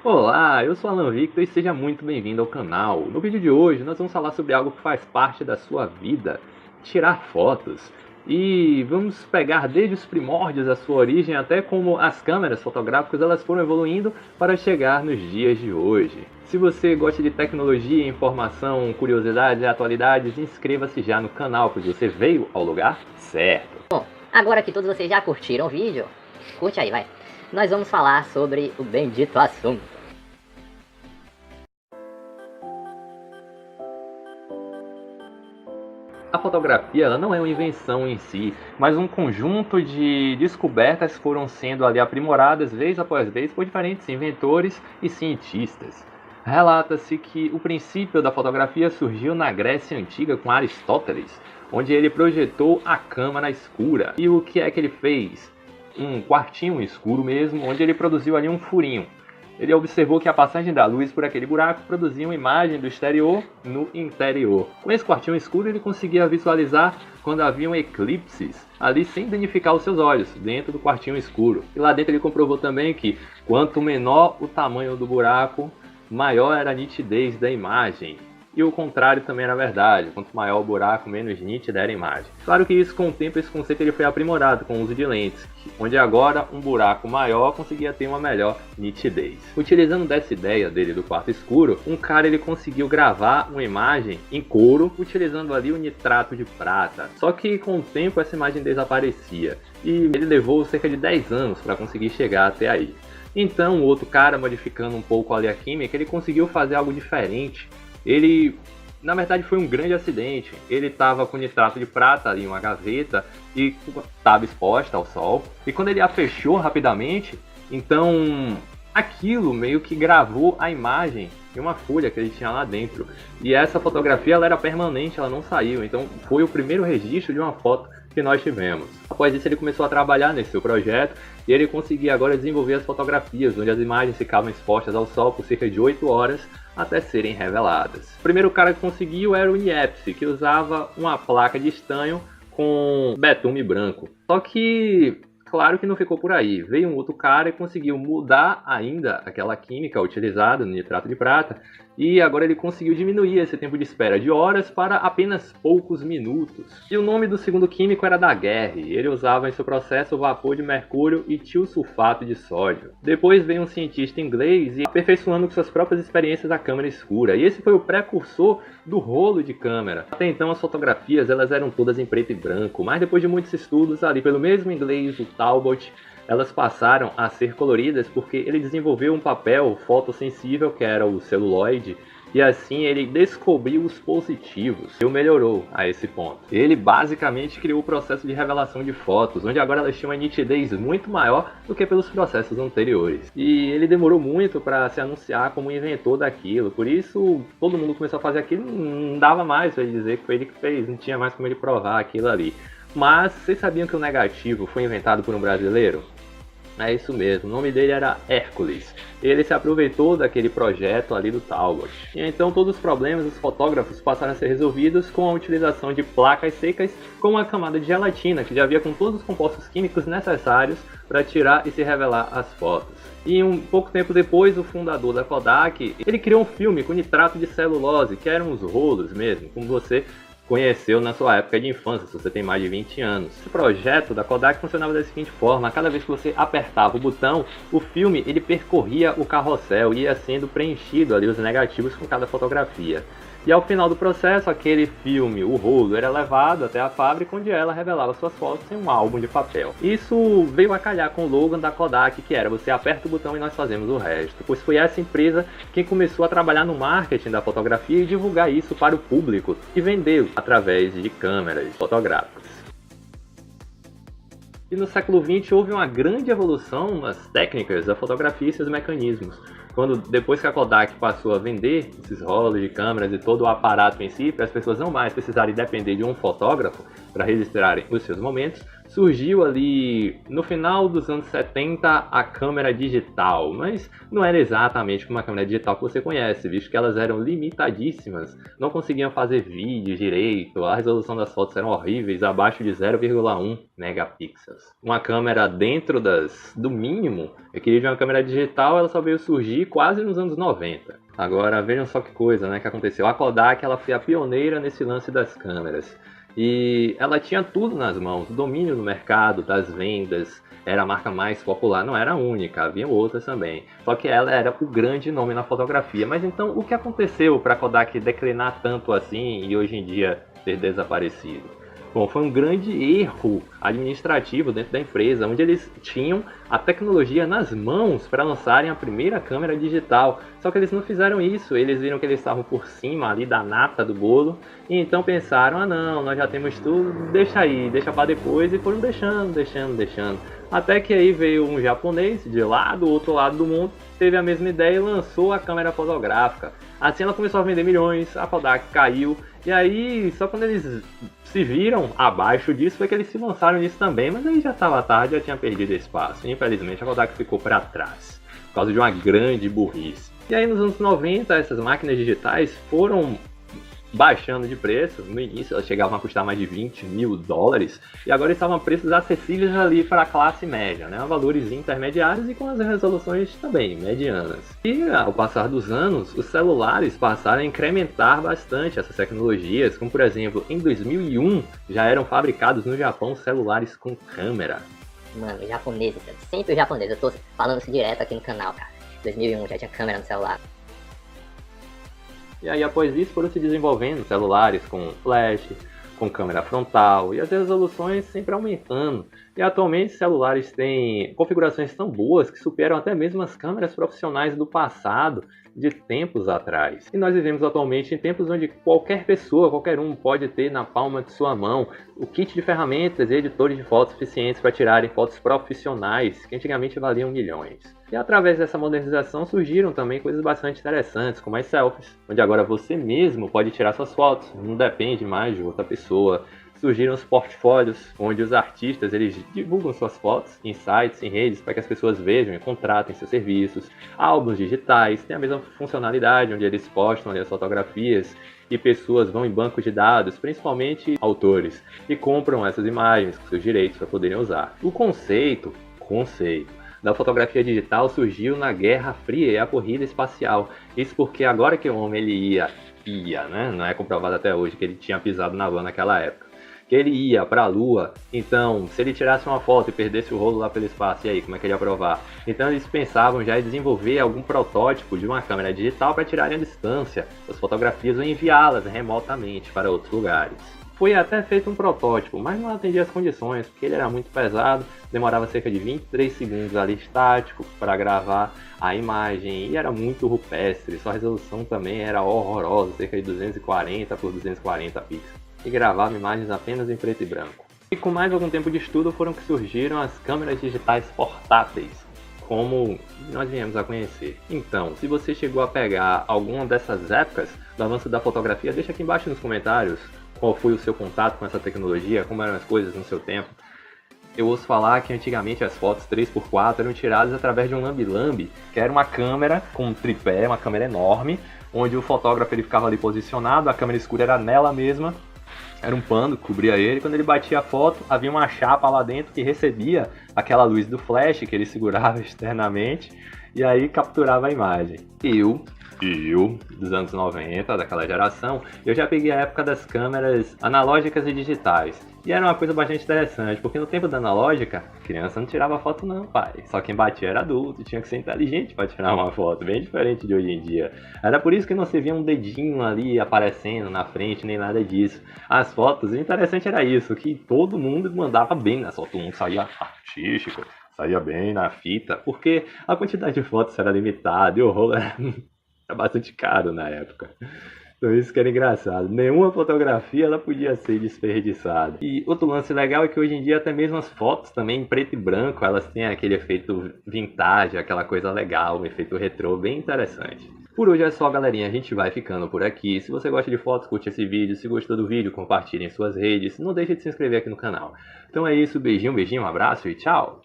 Olá, eu sou Alan Victor e seja muito bem-vindo ao canal. No vídeo de hoje nós vamos falar sobre algo que faz parte da sua vida, tirar fotos. E vamos pegar desde os primórdios da sua origem até como as câmeras fotográficas elas foram evoluindo para chegar nos dias de hoje. Se você gosta de tecnologia, informação, curiosidades e atualidades, inscreva-se já no canal, pois você veio ao lugar certo. Bom, agora que todos vocês já curtiram o vídeo, curte aí, vai. Nós vamos falar sobre o bendito assunto. A fotografia ela não é uma invenção em si, mas um conjunto de descobertas que foram sendo ali aprimoradas vez após vez por diferentes inventores e cientistas. Relata-se que o princípio da fotografia surgiu na Grécia Antiga com Aristóteles, onde ele projetou a câmara escura. E o que é que ele fez? Um quartinho escuro mesmo, onde ele produziu ali um furinho. Ele observou que a passagem da luz por aquele buraco produzia uma imagem do exterior no interior. Com esse quartinho escuro ele conseguia visualizar quando haviam eclipses, ali sem danificar os seus olhos, dentro do quartinho escuro. E lá dentro ele comprovou também que quanto menor o tamanho do buraco, maior era a nitidez da imagem. E o contrário também era verdade, quanto maior o buraco, menos nítida era a imagem. Claro que isso, com o tempo, esse conceito ele foi aprimorado com o uso de lentes, onde agora um buraco maior conseguia ter uma melhor nitidez. Utilizando dessa ideia dele do quarto escuro, um cara ele conseguiu gravar uma imagem em couro, utilizando ali o nitrato de prata. Só que com o tempo essa imagem desaparecia, e ele levou cerca de 10 anos para conseguir chegar até aí. Então o outro cara, modificando um pouco ali a química, ele conseguiu fazer algo diferente. Ele, na verdade, foi um grande acidente. Ele estava com nitrato de prata ali em uma gaveta e estava exposta ao sol. E quando ele a fechou rapidamente, então aquilo meio que gravou a imagem em uma folha que ele tinha lá dentro. E essa fotografia ela era permanente, ela não saiu. Então foi o primeiro registro de uma foto que nós tivemos. Após isso ele começou a trabalhar nesse seu projeto e ele conseguia agora desenvolver as fotografias, onde as imagens ficavam expostas ao sol por cerca de 8 horas até serem reveladas. O primeiro cara que conseguiu era o Niepce, que usava uma placa de estanho com betume branco. Só que, claro que não ficou por aí. Veio um outro cara e conseguiu mudar ainda aquela química utilizada no nitrato de prata e agora ele conseguiu diminuir esse tempo de espera de horas para apenas poucos minutos. E o nome do segundo químico era Daguerre. Ele usava em seu processo vapor de mercúrio e tiosulfato de sódio. Depois veio um cientista inglês e aperfeiçoando com suas próprias experiências a câmera escura. E esse foi o precursor do rolo de câmera. Até então as fotografias elas eram todas em preto e branco, mas depois de muitos estudos ali pelo mesmo inglês, o Talbot, elas passaram a ser coloridas porque ele desenvolveu um papel fotossensível que era o celuloide e assim ele descobriu os positivos e o melhorou a esse ponto. Ele basicamente criou o processo de revelação de fotos, onde agora elas tinham uma nitidez muito maior do que pelos processos anteriores. E ele demorou muito para se anunciar como inventor daquilo, por isso todo mundo começou a fazer aquilo, não dava mais para ele dizer que foi ele que fez, não tinha mais como ele provar aquilo ali. Mas vocês sabiam que o negativo foi inventado por um brasileiro? É isso mesmo, o nome dele era Hércules. Ele se aproveitou daquele projeto ali do Talbot. E então todos os problemas dos fotógrafos passaram a ser resolvidos com a utilização de placas secas com uma camada de gelatina, que já havia com todos os compostos químicos necessários para tirar e se revelar as fotos. E um pouco tempo depois, o fundador da Kodak, ele criou um filme com nitrato de celulose, que eram os rolos mesmo, como você conheceu na sua época de infância, se você tem mais de 20 anos. Esse projeto da Kodak funcionava da seguinte forma: cada vez que você apertava o botão, o filme ele percorria o carrossel e ia sendo preenchido ali os negativos com cada fotografia. E ao final do processo, aquele filme, o rolo, era levado até a fábrica onde ela revelava suas fotos em um álbum de papel. Isso veio a calhar com o slogan da Kodak, que era: você aperta o botão e nós fazemos o resto. Pois foi essa empresa quem começou a trabalhar no marketing da fotografia e divulgar isso para o público e vendê-lo através de câmeras fotográficas. E no século XX houve uma grande evolução nas técnicas da fotografia e seus mecanismos. Depois que a Kodak passou a vender esses rolos de câmeras e todo o aparato em si, para as pessoas não mais precisarem depender de um fotógrafo para registrarem os seus momentos, surgiu ali no final dos anos 70 a câmera digital, mas não era exatamente como a câmera digital que você conhece, visto que elas eram limitadíssimas, não conseguiam fazer vídeo direito, a resolução das fotos eram horríveis, abaixo de 0,1 megapixels. Uma câmera dentro do mínimo, eu queria de uma câmera digital, ela só veio surgir quase nos anos 90. Agora vejam só que coisa, né, que aconteceu. A Kodak, ela foi a pioneira nesse lance das câmeras. E ela tinha tudo nas mãos, o domínio no mercado, das vendas, era a marca mais popular, não era a única, havia outras também. Só que ela era o grande nome na fotografia. Mas então, o que aconteceu para a Kodak declinar tanto assim e hoje em dia ter desaparecido? Bom, foi um grande erro administrativo dentro da empresa, onde eles tinham a tecnologia nas mãos para lançarem a primeira câmera digital. Só que eles não fizeram isso, eles viram que eles estavam por cima ali da nata do bolo, e então pensaram, ah não, nós já temos tudo, deixa aí, deixa para depois, e foram deixando. Até que aí veio um japonês de lá do outro lado do mundo, teve a mesma ideia e lançou a câmera fotográfica. Assim ela começou a vender milhões, a Kodak caiu, e aí só quando eles se viram abaixo disso foi que eles se lançaram nisso também, mas aí já estava tarde, já tinha perdido espaço. Infelizmente a Kodak ficou para trás, por causa de uma grande burrice. E aí nos anos 90 essas máquinas digitais foram baixando de preço. No início elas chegavam a custar mais de 20 mil dólares e agora estavam a preços acessíveis ali para a classe média, né? Valores intermediários e com as resoluções também medianas. E ao passar dos anos, os celulares passaram a incrementar bastante essas tecnologias, como por exemplo, em 2001 já eram fabricados no Japão celulares com câmera. Mano, japoneses, sempre japonês, eu tô falando isso direto aqui no canal, cara. 2001 já tinha câmera no celular. E aí após isso foram se desenvolvendo celulares com flash, com câmera frontal e as resoluções sempre aumentando. E atualmente celulares têm configurações tão boas que superam até mesmo as câmeras profissionais do passado, de tempos atrás. E nós vivemos atualmente em tempos onde qualquer pessoa, qualquer um pode ter na palma de sua mão o kit de ferramentas e editores de fotos suficientes para tirarem fotos profissionais que antigamente valiam milhões. E através dessa modernização surgiram também coisas bastante interessantes, como as selfies, onde agora você mesmo pode tirar suas fotos, não depende mais de outra pessoa. Surgiram os portfólios, onde os artistas eles divulgam suas fotos em sites, em redes, para que as pessoas vejam e contratem seus serviços. Álbuns digitais têm a mesma funcionalidade, onde eles postam ali as fotografias e pessoas vão em bancos de dados, principalmente autores, e compram essas imagens com seus direitos para poderem usar. O conceito da fotografia digital surgiu na Guerra Fria e a corrida espacial. Isso porque agora que o homem ele ia, né? Não é comprovado até hoje que ele tinha pisado na Lua naquela época. Que ele ia para a Lua, então se ele tirasse uma foto e perdesse o rolo lá pelo espaço, e aí, como é que ele ia provar? Então eles pensavam já em desenvolver algum protótipo de uma câmera digital para tirarem a distância as fotografias ou enviá-las remotamente para outros lugares. Foi até feito um protótipo, mas não atendia as condições, porque ele era muito pesado, demorava cerca de 23 segundos ali estático para gravar a imagem e era muito rupestre, sua resolução também era horrorosa, cerca de 240 por 240 pixels. E gravava imagens apenas em preto e branco. E com mais algum tempo de estudo foram que surgiram as câmeras digitais portáteis, como nós viemos a conhecer. Então, se você chegou a pegar alguma dessas épocas do avanço da fotografia, deixa aqui embaixo nos comentários qual foi o seu contato com essa tecnologia, como eram as coisas no seu tempo. Eu ouço falar que antigamente as fotos 3x4 eram tiradas através de um lambe-lambe, que era uma câmera com um tripé, uma câmera enorme, onde o fotógrafo ele ficava ali posicionado, a câmera escura era nela mesma, era um pano que cobria ele, quando ele batia a foto, havia uma chapa lá dentro que recebia aquela luz do flash que ele segurava externamente e aí capturava a imagem. Eu, dos anos 90, daquela geração, eu já peguei a época das câmeras analógicas e digitais. E era uma coisa bastante interessante, porque no tempo da analógica, criança não tirava foto não, pai. Só quem batia era adulto, tinha que ser inteligente para tirar uma foto, bem diferente de hoje em dia. Era por isso que não se via um dedinho ali aparecendo na frente, nem nada disso. As fotos, o interessante era isso, que todo mundo mandava bem nas fotos, todo mundo saía artístico, saía bem na fita, porque a quantidade de fotos era limitada e o rolo era bastante caro na época. Então isso que era engraçado. Nenhuma fotografia ela podia ser desperdiçada. E outro lance legal é que hoje em dia até mesmo as fotos também em preto e branco, elas têm aquele efeito vintage, aquela coisa legal, um efeito retrô bem interessante. Por hoje é só, galerinha. A gente vai ficando por aqui. Se você gosta de fotos, curte esse vídeo. Se gostou do vídeo, compartilhe em suas redes. Não deixe de se inscrever aqui no canal. Então é isso. Beijinho, beijinho, um abraço e tchau!